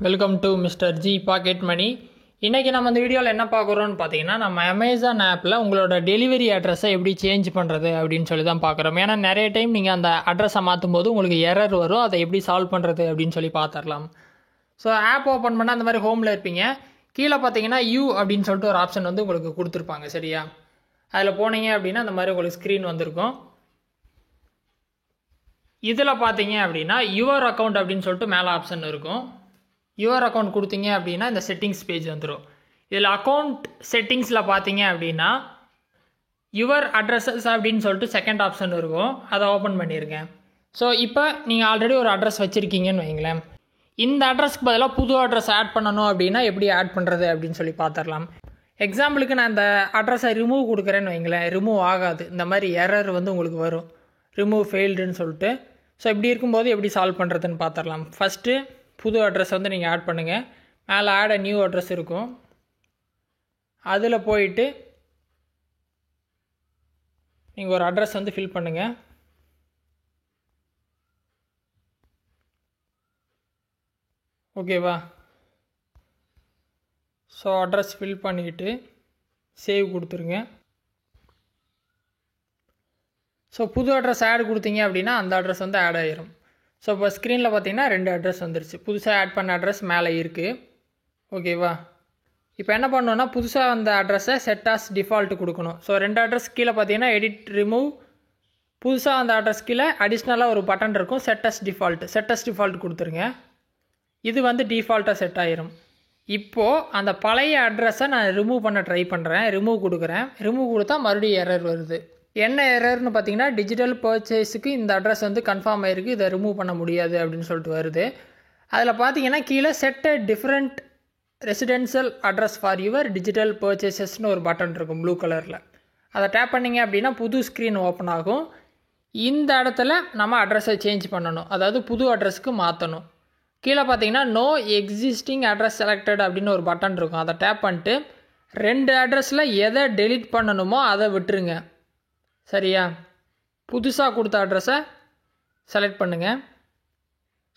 Welcome to mister G pocket money. இன்றைக்கி நம்ம இந்த வீடியோவில் என்ன பார்க்குறோன்னு பார்த்தீங்கன்னா, நம்ம அமேசான் ஆப்பில் உங்களோட டெலிவரி அட்ரஸை எப்படி சேஞ்ச் பண்ணுறது அப்படின்னு சொல்லி தான் பார்க்குறோம். ஏன்னா நிறைய டைம் நீங்கள் அந்த அட்ரஸை மாற்றும் போது உங்களுக்கு எரர் வரும். அதை எப்படி சால்வ் பண்ணுறது அப்படின்னு சொல்லி பார்த்துடலாம். ஸோ ஆப் ஓப்பன் பண்ணால் அந்த மாதிரி ஹோமில் இருப்பீங்க. கீழே பார்த்தீங்கன்னா யூ அப்படின்னு சொல்லிட்டு ஒரு ஆப்ஷன் வந்து உங்களுக்கு கொடுத்துருப்பாங்க. சரியா, அதில் போனீங்க அப்படின்னா அந்த மாதிரி உங்களுக்கு ஸ்க்ரீன் வந்திருக்கும். இதில் பார்த்தீங்க அப்படின்னா யுவர் அக்கௌண்ட் அப்படின்னு சொல்லிட்டு மேலே ஆப்ஷன் இருக்கும். யுவர் அக்கௌண்ட் கொடுத்தீங்க அப்படின்னா இந்த செட்டிங்ஸ் பேஜ் வந்துடும். இதில் அக்கௌண்ட் செட்டிங்ஸில் பார்த்தீங்க அப்படின்னா யுவர் அட்ரஸஸ் அப்படின்னு சொல்லிட்டு செகண்ட் ஆப்ஷன் இருக்கும். அதை ஓப்பன் பண்ணிடுங்க. ஸோ இப்போ நீங்கள் ஆல்ரெடி ஒரு அட்ரஸ் வச்சுருக்கீங்கன்னு வைங்களேன். இந்த அட்ரஸ்க்கு பதிலாக புது அட்ரஸ் ஆட் பண்ணணும் அப்படின்னா எப்படி ஆட் பண்ணுறது அப்படின்னு சொல்லி பார்த்துடலாம். எக்ஸாம்பிளுக்கு நான் இந்த அட்ரஸை ரிமூவ் கொடுக்குறேன்னு வைங்களேன், ரிமூவ் ஆகாது. இந்த மாதிரி எரர் வந்து உங்களுக்கு வரும், ரிமூவ் ஃபெயில்டுன்னு சொல்லிட்டு. ஸோ இப்படி இருக்கும்போது எப்படி சால்வ் பண்ணுறதுன்னு பார்த்துடலாம். ஃபஸ்ட்டு புது அட்ரஸ் வந்து நீங்கள் ஆட் பண்ணுங்கள். மேலே ஆட் அ நியூ அட்ரஸ் இருக்கும். அதில் போயிட்டு நீங்கள் ஒரு அட்ரஸ் வந்து ஃபில் பண்ணுங்கள். ஓகேவா? ஸோ அட்ரஸ் ஃபில் பண்ணிவிட்டு சேவ் கொடுத்துருங்க. ஸோ புது அட்ரஸ் ஆட் கொடுத்தீங்க அப்படின்னா அந்த அட்ரஸ் வந்து ஆட் ஆகிரும். ஸோ இப்போ ஸ்க்ரீனில் பார்த்தீங்கன்னா 2 அட்ரஸ் வந்துருச்சு. புதுசாக ஆட் பண்ண அட்ரஸ் மேலே இருக்குது. ஓகேவா? இப்போ என்ன பண்ணணுன்னா புதுசாக அந்த அட்ரஸை செட் ஆஸ் டிஃபால்ட் கொடுக்கணும். ஸோ 2 அட்ரஸ் கீழே பார்த்தீங்கன்னா எடிட் ரிமூவ், புதுசாக அந்த அட்ரஸ் கீழே அடிஷ்னலாக ஒரு பட்டன் இருக்கும், செட் ஆஸ் டிஃபால்ட் கொடுத்துருங்க. இது வந்து டிஃபால்ட்டாக செட் ஆகிரும். இப்போது அந்த பழைய அட்ரஸை நான் ரிமூவ் பண்ண ட்ரை பண்ணுறேன். ரிமூவ் கொடுக்குறேன். ரிமூவ் கொடுத்தா மறுபடியும் எரர் வருது. என்ன எரர்னு பார்த்தீங்கன்னா, டிஜிட்டல் பர்ச்சேஸுக்கு இந்த அட்ரஸ் வந்து கன்ஃபார்ம் ஆகிருக்கு, இதை ரிமூவ் பண்ண முடியாது அப்படின்னு சொல்லிட்டு வருது. அதில் பார்த்தீங்கன்னா கீழே set a different residential address for your digital பர்ச்சேசஸ்னு ஒரு பட்டன் இருக்கும் ப்ளூ கலரில். அதை டேப் பண்ணிங்க அப்படின்னா புது ஸ்க்ரீன் ஓப்பன் ஆகும். இந்த இடத்துல நம்ம அட்ரஸை சேஞ்ச் பண்ணணும், அதாவது புது அட்ரஸ்க்கு மாற்றணும். கீழே பார்த்தீங்கன்னா நோ எக்ஸிஸ்டிங் அட்ரஸ் செலக்டட் அப்படின்னு ஒரு பட்டன் இருக்கும். அதை டேப் பண்ணிட்டு 2 அட்ரஸில் எதை டெலீட் பண்ணணுமோ அதை விட்டுருங்க. சரியா? புதுசாக கொடுத்த அட்ரஸை செலக்ட் பண்ணுங்கள்.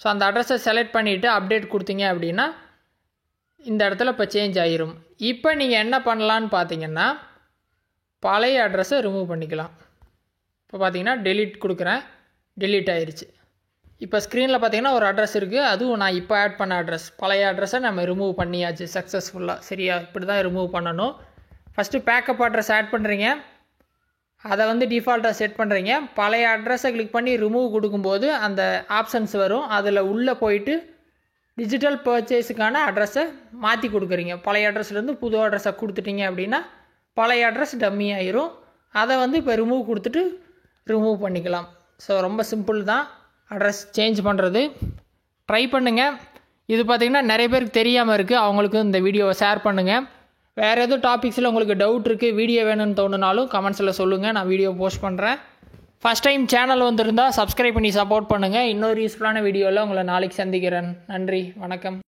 ஸோ அந்த அட்ரஸை செலக்ட் பண்ணிவிட்டு அப்டேட் கொடுத்தீங்க அப்படின்னா இந்த இடத்துல இப்போ சேஞ்ச் ஆகிரும். இப்போ நீங்கள் என்ன பண்ணலான்னு பார்த்தீங்கன்னா பழைய அட்ரஸை ரிமூவ் பண்ணிக்கலாம். இப்போ பார்த்தீங்கன்னா டெலீட் கொடுக்குறேன், டெலீட் ஆகிருச்சு. இப்போ ஸ்க்ரீனில் பார்த்தீங்கன்னா ஒரு அட்ரஸ் இருக்குது, அதுவும் நான் இப்போ ஆட் பண்ண அட்ரஸ். பழைய அட்ரஸை நம்ம ரிமூவ் பண்ணியாச்சு சக்ஸஸ்ஃபுல்லாக. சரியா? இப்படி தான் ரிமூவ் பண்ணணும். ஃபஸ்ட்டு பேக்கப் அட்ரஸ் ஆட் பண்ணுறீங்க, அதை வந்து டிஃபால்ட்டாக செட் பண்ணுறீங்க. பழைய அட்ரஸை கிளிக் பண்ணி ரிமூவ் கொடுக்கும்போது அந்த ஆப்ஷன்ஸ் வரும். அதில் உள்ளே போயிட்டு டிஜிட்டல் பர்ச்சேஸுக்கான அட்ரஸை மாற்றி கொடுக்குறீங்க. பழைய அட்ரஸ்லேருந்து புது அட்ரஸை கொடுத்துட்டீங்க அப்படின்னா பழைய அட்ரஸ் டம்மி ஆயிரும். அதை வந்து இப்போ ரிமூவ் கொடுத்துட்டு ரிமூவ் பண்ணிக்கலாம். ஸோ ரொம்ப சிம்பிள் தான் அட்ரஸ் சேஞ்ச் பண்ணுறது. ட்ரை பண்ணுங்கள். இது பார்த்திங்கன்னா நிறைய பேருக்கு தெரியாமல் இருக்குது, அவங்களுக்கு இந்த வீடியோவை ஷேர் பண்ணுங்கள். வேறு எதுவும் டாபிக்ஸில் உங்களுக்கு டவுட் இருக்குது, வீடியோ வேணும்னு தோணுனாலும் கமெண்ட்ஸில் சொல்லுங்கள், நான் வீடியோ போஸ்ட் பண்ணுறேன். ஃபஸ்ட் டைம் சேனல் வந்திருந்தால் சப்ஸ்கிரைப் பண்ணி சப்போர்ட் பண்ணுங்கள். இன்னொரு யூஸ்ஃபுல்லான வீடியோவில் உங்களை நாளைக்கு சந்திக்கிறேன். நன்றி, வணக்கம்.